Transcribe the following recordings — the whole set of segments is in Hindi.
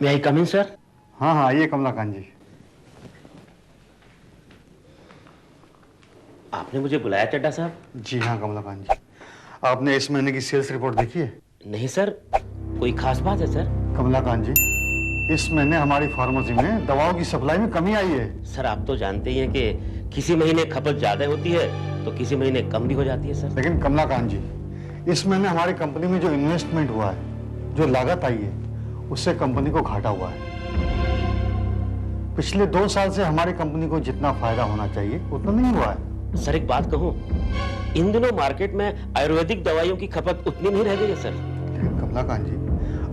मे आई कम इन सर? हाँ हाँ, आइए कमलाकांत जी। आपने मुझे बुलाया चड्डा साहब? जी हाँ कमलाकांत जी, आपने इस महीने की सेल्स रिपोर्ट देखी है? नहीं सर, कोई खास बात है सर? कमलाकांत जी, इस महीने हमारी फार्मेसी में दवाओं की सप्लाई में कमी आई है। सर आप तो जानते ही हैं कि किसी महीने खपत ज्यादा होती है तो किसी महीने कम भी हो जाती है सर। लेकिन कमलाकांत जी, इस महीने हमारी कंपनी में जो इन्वेस्टमेंट हुआ है, जो लागत आई है, उससे कंपनी को घाटा हुआ है। पिछले 2 साल से हमारी कंपनी को जितना फायदा होना चाहिए उतना नहीं हुआ है। सर एक बात कहूं, इन दिनों मार्केट में आयुर्वेदिक दवाइयों की खपत उतनी नहीं रह गई है सर। लेकिन कमलाकांत जी,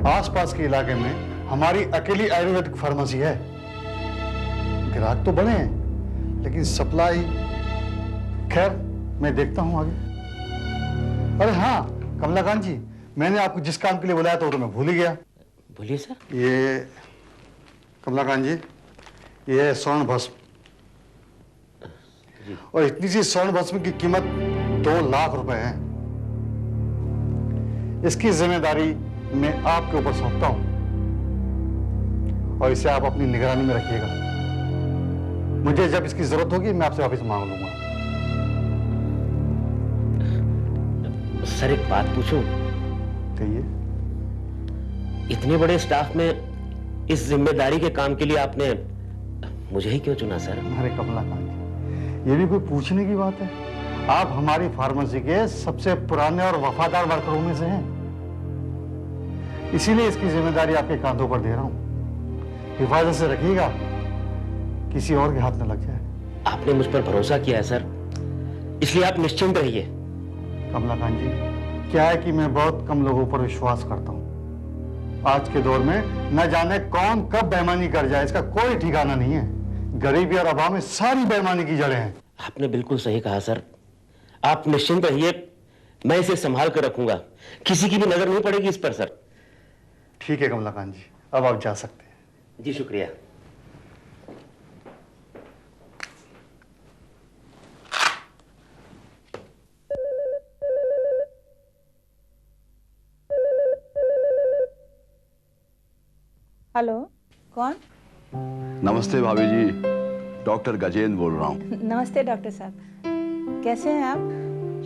आसपास के इलाके में हमारी अकेली आयुर्वेदिक फार्मेसी है। ग्राहक तो बड़े हैं, लेकिन सप्लाई, खैर मैं देखता हूं आगे। अरे हाँ कमलाकांत जी, मैंने आपको जिस काम के लिए बुलाया था वो तो मैं भूल ही गया। बोलिए सर। ये कमलाकांत जी, ये है स्वर्ण भस्म, और इतनी सी स्वर्ण भस्म की कीमत 2 लाख रुपए है। इसकी जिम्मेदारी मैं आपके ऊपर सौंपता हूं और इसे आप अपनी निगरानी में रखिएगा। मुझे जब इसकी जरूरत होगी मैं आपसे वापस मांग लूंगा। सर एक बात पूछूं? कहिए। इतने बड़े स्टाफ में इस जिम्मेदारी के काम के लिए आपने मुझे ही क्यों चुना सर? अरे कमलाकांत जी, ये भी कोई पूछने की बात है? आप हमारी फार्मेसी के सबसे पुराने और वफादार वर्करों में से हैं, इसीलिए इसकी जिम्मेदारी आपके कांधों पर दे रहा हूं। हिफाजत से रखिएगा, किसी और के हाथ न लग जाए। आपने मुझ पर भरोसा किया है सर, इसलिए आप निश्चिंत रहिए। कमलाकांत जी, क्या है कि मैं बहुत कम लोगों पर विश्वास करता हूं। आज के दौर में न जाने कौन कब बेईमानी कर जाए, इसका कोई ठिकाना नहीं है। गरीबी और अभाव में सारी बेईमानी की जड़ें हैं। आपने बिल्कुल सही कहा सर, आप निश्चिंत रहिए, मैं इसे संभाल कर रखूंगा, किसी की भी नजर नहीं पड़ेगी इस पर सर। ठीक है कमलाकांत जी, अब आप जा सकते हैं। जी शुक्रिया। हेलो, कौन? नमस्ते भाभी जी, डॉक्टर गजेंद्र बोल रहा हूँ। नमस्ते डॉक्टर साहब, कैसे हैं आप?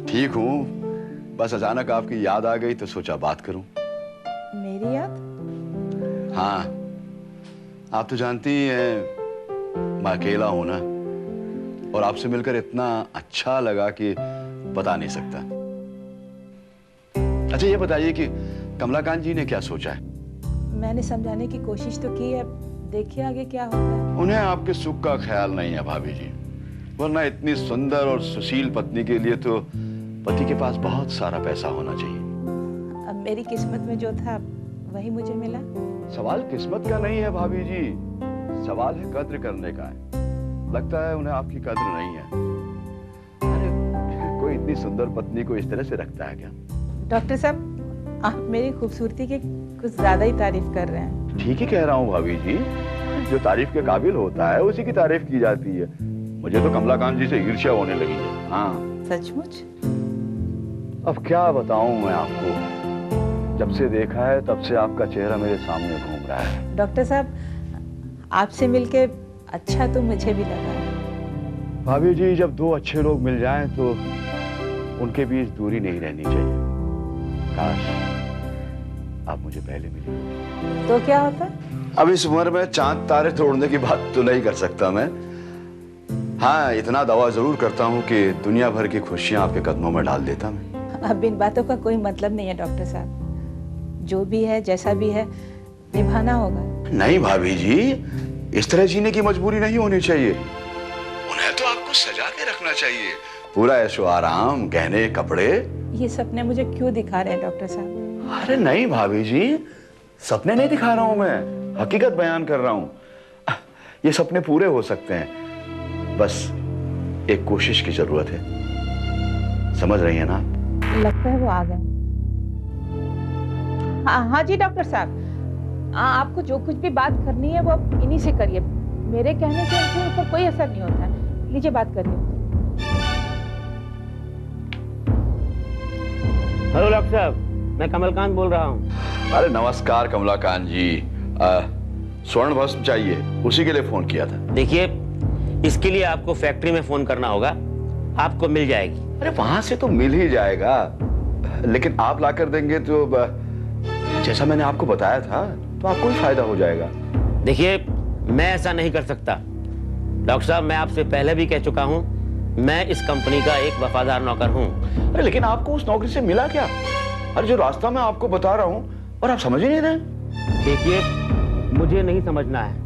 ठीक हूँ, बस अचानक आपकी याद आ गई तो सोचा बात करूं। मेरी याद? हाँ, आप तो जानती ही हैं मैं अकेला हूं ना, और आपसे मिलकर इतना अच्छा लगा कि बता नहीं सकता। अच्छा ये बताइए कि कमलाकांत जी ने क्या सोचा है? मैंने समझाने की कोशिश तो की है, देखिए आगे क्या होता है। उन्हें आपके सुख का ख्याल नहीं है भाभी जी, वरना इतनी सुंदर और सुशील पत्नी के लिए तो पति के पास बहुत सारा पैसा होना चाहिए। अब मेरी किस्मत में जो था वही मुझे मिला। सवाल किस्मत का नहीं है भाभी जी, सवाल है कद्र करने का है। लगता है उन्हें आपकी कद्र नहीं है। अरे कोई इतनी सुंदर पत्नी को इस तरह से रखता है क्या? डॉक्टर साहब, आप मेरी खूबसूरती की कुछ ज्यादा ही तारीफ कर रहे हैं। ठीक ही कह रहा हूँ भाभी जी, जो तारीफ के काबिल होता है उसी की तारीफ की जाती है। मुझे तो कमलाकांत जी से ईर्ष्या होने लगी है। हाँ सचमुच? अब क्या बताऊं मैं आपको, जब से देखा है तब से आपका चेहरा मेरे सामने घूम रहा है। डॉक्टर साहब, आपसे मिलके अच्छा तो मुझे भी लगा। भाभी जी, जब दो अच्छे लोग मिल जाएं तो उनके बीच दूरी नहीं रहनी चाहिए। काश आप मुझे पहले मिले तो क्या होता? अब इस उम्र में चांद तारे तोड़ने की बात तो नहीं कर सकता मैं। हाँ, इतना दावा जरूर करता हूँ कि दुनिया भर की खुशियां आपके कदमों में डाल देता मैं। अब इन बातों का कोई मतलब नहीं है डॉक्टर साहब, जो भी है जैसा भी है निभाना होगा। नहीं भाभी जी, इस तरह जीने की मजबूरी नहीं होनी चाहिए। उन्हें तो आपको सजा के रखना चाहिए, पूरा ऐशो आराम, गहने, कपड़े। ये सपने मुझे क्यों दिखा रहे हैं डॉक्टर साहब? अरे नहीं भाभी जी, सपने नहीं दिखा रहा हूं मैं, हकीकत बयान कर रहा हूं। ये सपने पूरे हो सकते हैं, बस एक कोशिश की जरूरत है। समझ रही है ना आप? लगता है वो आ गए। हाँ जी डॉक्टर साहब, आपको जो कुछ भी बात करनी है वो आप इन्हीं से करिए, मेरे कहने से उनके ऊपर कोई असर नहीं होता है। लीजिए बात करिए। हेलो डॉक्टर साहब, मैं कमलकांत बोल रहा हूँ। अरे नमस्कार कमलाकांत जी, स्वर्ण भस्म चाहिए, उसी के लिए फोन किया था। देखिए, इसके लिए आपको फैक्ट्री में फोन करना होगा, आपको मिल जाएगी। अरे वहां से तो मिल ही जाएगा, लेकिन आप ला कर देंगे तो जैसा मैंने आपको बताया था तो आपको भी फायदा हो जाएगा। देखिए, मैं ऐसा नहीं कर सकता डॉक्टर साहब, मैं आपसे पहले भी कह चुका हूं, मैं इस कंपनी का एक वफादार नौकर हूं। अरे लेकिन आपको उस नौकरी से मिला क्या? अरे जो रास्ता मैं आपको बता रहा हूं और आप समझ ही नहीं रहे। देखिए, मुझे नहीं समझना है,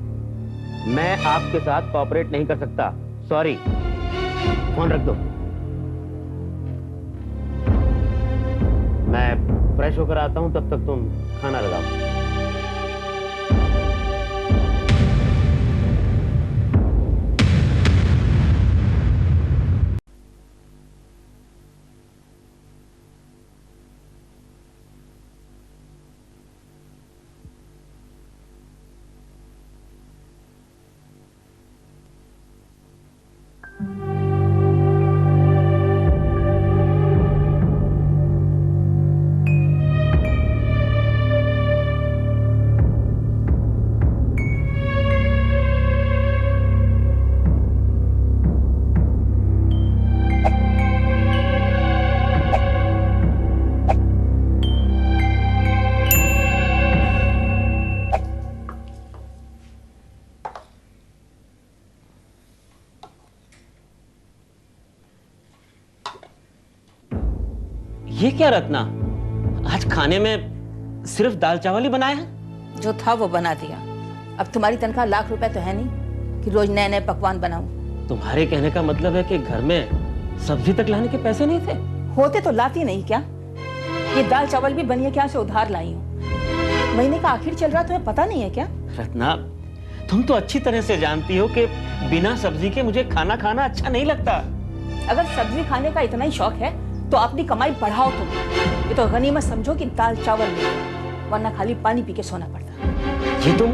मैं आपके साथ कोऑपरेट नहीं कर सकता, सॉरी। फोन रख दो, मैं फ्रेश होकर आता हूं, तब तक तुम खाना लगाओ। ये क्या रत्ना, आज खाने में सिर्फ दाल चावल ही बनाए हैं? जो था वो बना दिया। अब तुम्हारी तनख्वाह लाख रुपए तो है नहीं कि रोज नए नए पकवान बनाऊं। तुम्हारे कहने का मतलब है कि घर में सब्जी तक लाने के पैसे नहीं थे? होते तो लाती नहीं क्या? ये दाल चावल भी बनिए क्या से उधार लाई हूँ। महीने का आखिर चल रहा, तुम्हें पता नहीं है क्या? रत्ना, तुम तो अच्छी तरह से जानती हो कि बिना सब्जी के मुझे खाना खाना अच्छा नहीं लगता। अगर सब्जी खाने का इतना ही शौक है तो अपनी कमाई बढ़ाओ तुम। ये तो गनीमत समझो कि दाल चावल मिले, वरना खाली पानी पी के सोना पड़ता। ये तुम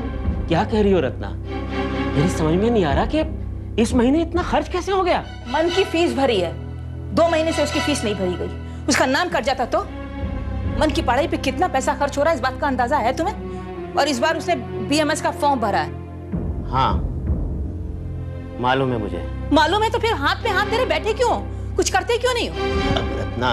क्या कह रही हो रत्ना? मेरी समझ में नहीं आ रहा कि इस महीने इतना खर्च कैसे हो गया? मन की फीस भरी है, 2 महीने से उसकी फीस नहीं भरी गई। उसका नाम कट जाता तो? मन की पढ़ाई पे कितना पैसा खर्च हो रहा है इस बात का अंदाजा है तुम्हें? और इस बार उसने BMS का फॉर्म भरा है। हाँ, मालूम है मुझे। मालूम है तो फिर हाथ पे हाथ तेरे बैठे क्यों? कुछ करते क्यों नहीं हो? अब रत्ना,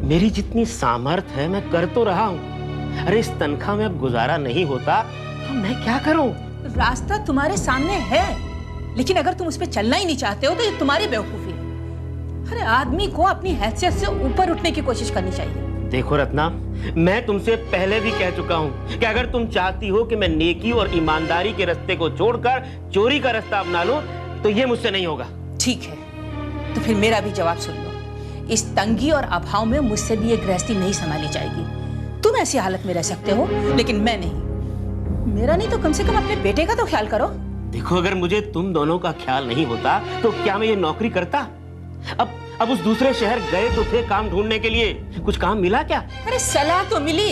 मेरी जितनी सामर्थ है मैं कर तो रहा हूँ। अरे इस तनख्वाह में अब गुजारा नहीं होता तो मैं क्या करूँ? रास्ता तुम्हारे सामने है, लेकिन अगर तुम उस पर चलना ही नहीं चाहते हो तो ये तुम्हारी बेवकूफी है। अरे आदमी को अपनी हैसियत से ऊपर उठने की कोशिश करनी चाहिए। देखो रत्ना, मैं तुमसे पहले भी कह चुका हूँ कि अगर तुम चाहती हो कि मैं नेकी और ईमानदारी के रास्ते को छोड़कर चोरी का रास्ता अपना लूं, तो ये मुझसे नहीं होगा। ठीक है, तो फिर मेरा भी जवाब सुन लो। इस तंगी और अभाव में मुझसे भी ये गृहस्थी नहीं संभाली जाएगी। तुम ऐसी हालत में रह सकते हो, लेकिन मैं नहीं। मेरा नहीं तो कम से कम अपने बेटे का तो ख्याल करो। देखो, अगर मुझे तुम दोनों का ख्याल नहीं होता तो क्या मैं ये नौकरी करता? अब उस दूसरे शहर गए तो थे काम ढूंढने के लिए, कुछ काम मिला क्या? अरे सलाह तो मिली,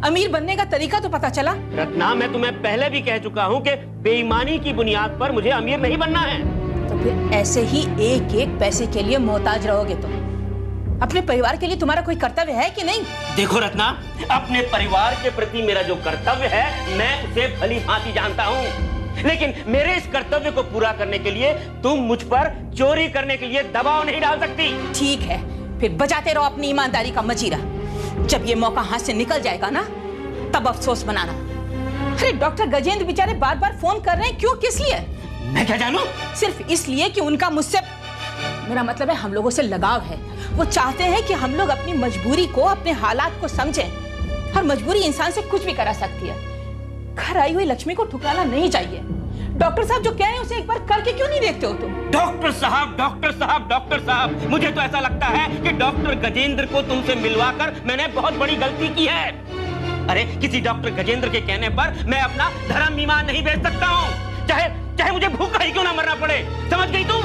अमीर बनने का तरीका तो पता चला। रत्ना, मैं तुम्हें पहले भी कह चुका हूँ कि बेईमानी की बुनियाद पर मुझे अमीर नहीं बनना है। तो फिर ऐसे ही एक एक पैसे के लिए मोहताज रहोगे तो? अपने परिवार के लिए तुम्हारा कोई कर्तव्य है कि नहीं? देखो रत्ना, अपने परिवार के प्रति मेरा जो कर्तव्य है मैं उसे भली भांति जानता हूँ, लेकिन मेरे इस कर्तव्य को पूरा करने के लिए तुम मुझ पर चोरी करने के लिए दबाव नहीं डाल सकती। ठीक है, फिर बजाते रहो अपनी ईमानदारी का मजीरा। जब ये मौका हाथ से निकल जाएगा ना, तब अफसोस मनाना। अरे डॉक्टर गजेंद्र बेचारे बार बार फोन कर रहे हैं, क्यों, किस लिए? मैं क्या जानूं? सिर्फ इसलिए कि उनका मुझसे, मेरा मतलब है हम लोगों से लगाव है। वो चाहते हैं कि हम लोग अपनी मजबूरी को, अपने हालात को समझें। हर मजबूरी इंसान से कुछ भी करा सकती है। घर आई हुई लक्ष्मी को ठुकराना नहीं चाहिए। डॉक्टर साहब जो कह रहे हैं उसे एक बार करके क्यों नहीं देखते हो तुम? डॉक्टर साहब, डॉक्टर साहब, डॉक्टर साहब, मुझे तो ऐसा लगता है कि डॉक्टर गजेंद्र को तुमसे मिलवाकर मैंने बहुत बड़ी गलती की है। अरे किसी डॉक्टर गजेंद्र के कहने पर मैं अपना धर्म ईमान नहीं बेच सकता हूँ, चाहे मुझे भूखा ही क्यों ना मरना पड़े। समझ गई तुम?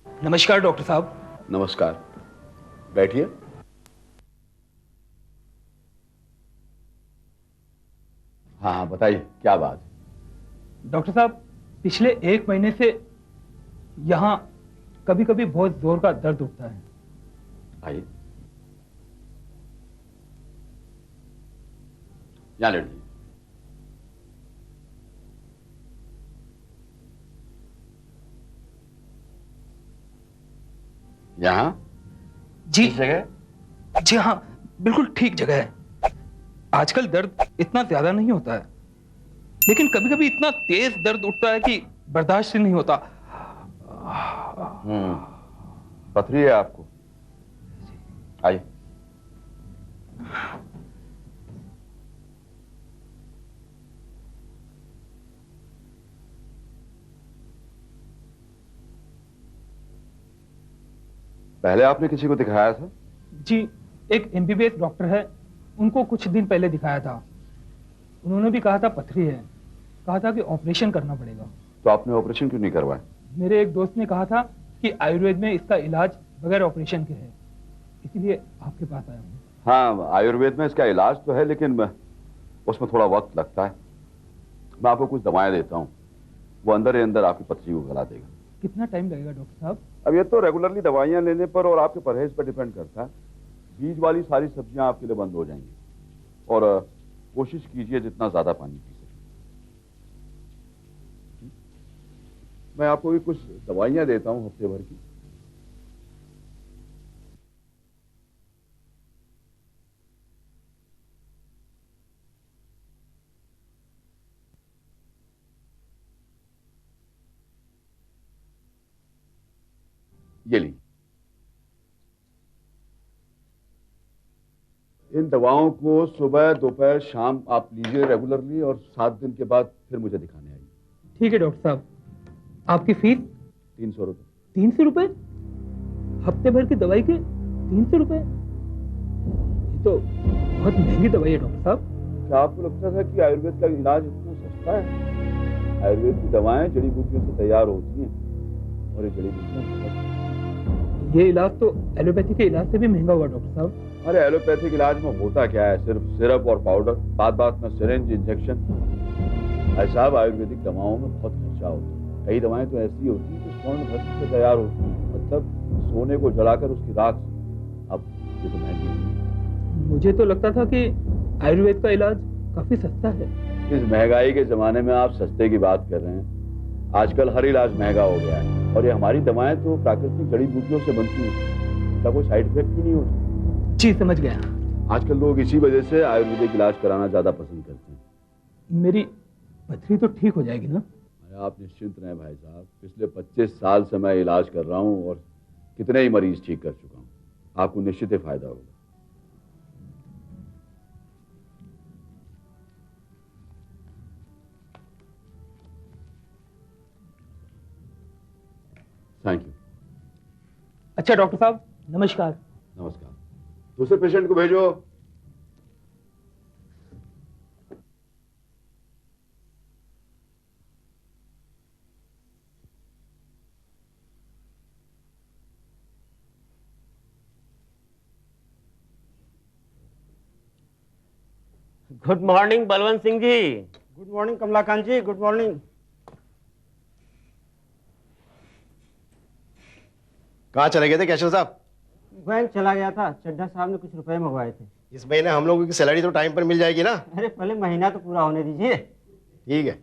नमस्कार डॉक्टर साहब। नमस्कार, बैठिए। हाँ बताइए, क्या बात? डॉक्टर साहब, पिछले 1 महीने से यहाँ कभी कभी बहुत जोर का दर्द उठता है। आइए, यहाँ लेट जाइए। यहाँ जी इस जगह? जी हाँ, बिल्कुल ठीक जगह है। आजकल दर्द इतना ज्यादा नहीं होता है, लेकिन कभी कभी इतना तेज दर्द उठता है कि बर्दाश्त ही नहीं होता। पथरी है आपको? आइए। पहले आपने किसी को दिखाया था? जी, एक एमबीबीएस डॉक्टर है, उनको कुछ दिन पहले दिखाया था। उन्होंने भी कहा था पथरी है, कहा था कि ऑपरेशन करना पड़ेगा। तो आपने ऑपरेशन क्यों नहीं करवाया? मेरे एक दोस्त ने कहा था कि आयुर्वेद में इसका इलाज बगैर ऑपरेशन के है, इसीलिए आपके पास आया हूँ। हाँ, आयुर्वेद में इसका इलाज तो है, लेकिन उसमें थोड़ा वक्त लगता है। मैं आपको कुछ दवाएं देता हूँ, वो अंदर ही अंदर आपकी पथरी को गला देगा। कितना टाइम लगेगा डॉक्टर साहब? अब ये तो रेगुलरली दवाइयां लेने पर और आपके परहेज पर डिपेंड करता है। बीज वाली सारी सब्जियां आपके लिए बंद हो जाएंगी, और कोशिश कीजिए जितना ज्यादा पानी पी सके। मैं आपको भी कुछ दवाइयां देता हूं हफ्ते भर की। ये ली। इन दवाओं को सुबह दोपहर शाम आप लीजिए रेगुलरली, और 7 दिन के बाद फिर मुझे दिखाने आइए। ठीक है डॉक्टर साहब। आपकी फीस? 300 रुपये। 300 रुपए? हफ्ते भर की दवाई के 300 रुपए? ये तो बहुत महंगी दवाई है डॉक्टर साहब। क्या आपको लगता था कि आयुर्वेद का इलाज इतना सस्ता है? आयुर्वेद की दवाएं जड़ी बूटियों से तैयार होती हैं, और ये जड़ी बूटियां ये इलाज तो एलोपैथी के इलाज से भी महंगा हुआ डॉक्टर साहब। अरे एलोपैथिक इलाज में होता क्या है? सिर्फ सिरप और पाउडर, बात बात में सिरिंज, इंजेक्शन। भाई साहब, आयुर्वेदिक दवाओं में बहुत खर्चा होता है। कई दवाएं तो ऐसी होती हैं जो स्वर्ण भस्म से तैयार होती हैं, मतलब सोने को जलाकर उसकी राख से। अब ये तो महंगी है। मुझे तो लगता था कि आयुर्वेद का इलाज काफी सस्ता है। इस महंगाई के जमाने में आप सस्ते की बात कर रहे हैं? आजकल हर इलाज महंगा हो गया है, और ये हमारी दवाएं तो प्राकृतिक जड़ी बूटियों से बनती हैं, इसका कोई साइड इफेक्ट भी नहीं होता। जी समझ गया। आजकल लोग इसी वजह से आयुर्वेदिक इलाज कराना ज्यादा पसंद करते हैं। मेरी पथरी तो ठीक हो जाएगी ना? अरे आप निश्चिंत रहें भाई साहब, पिछले 25 साल से मैं इलाज कर रहा हूँ और कितने ही मरीज ठीक कर चुका हूँ। आपको निश्चित ही फायदा होगा। Thank you. अच्छा डॉक्टर साहब, नमस्कार। नमस्कार। दूसरे पेशेंट को भेजो। Good morning Balwant Singh ji. Good morning Kamlakant जी, गुड मॉर्निंग। कहाँ चले गए थे केशव साहब? बैंक चला गया था, चड्ढा साहब ने कुछ रुपए मंगवाए थे। इस महीने हम लोगों की सैलरी तो टाइम पर मिल जाएगी ना? अरे पहले महीना तो पूरा होने दीजिए। ठीक है।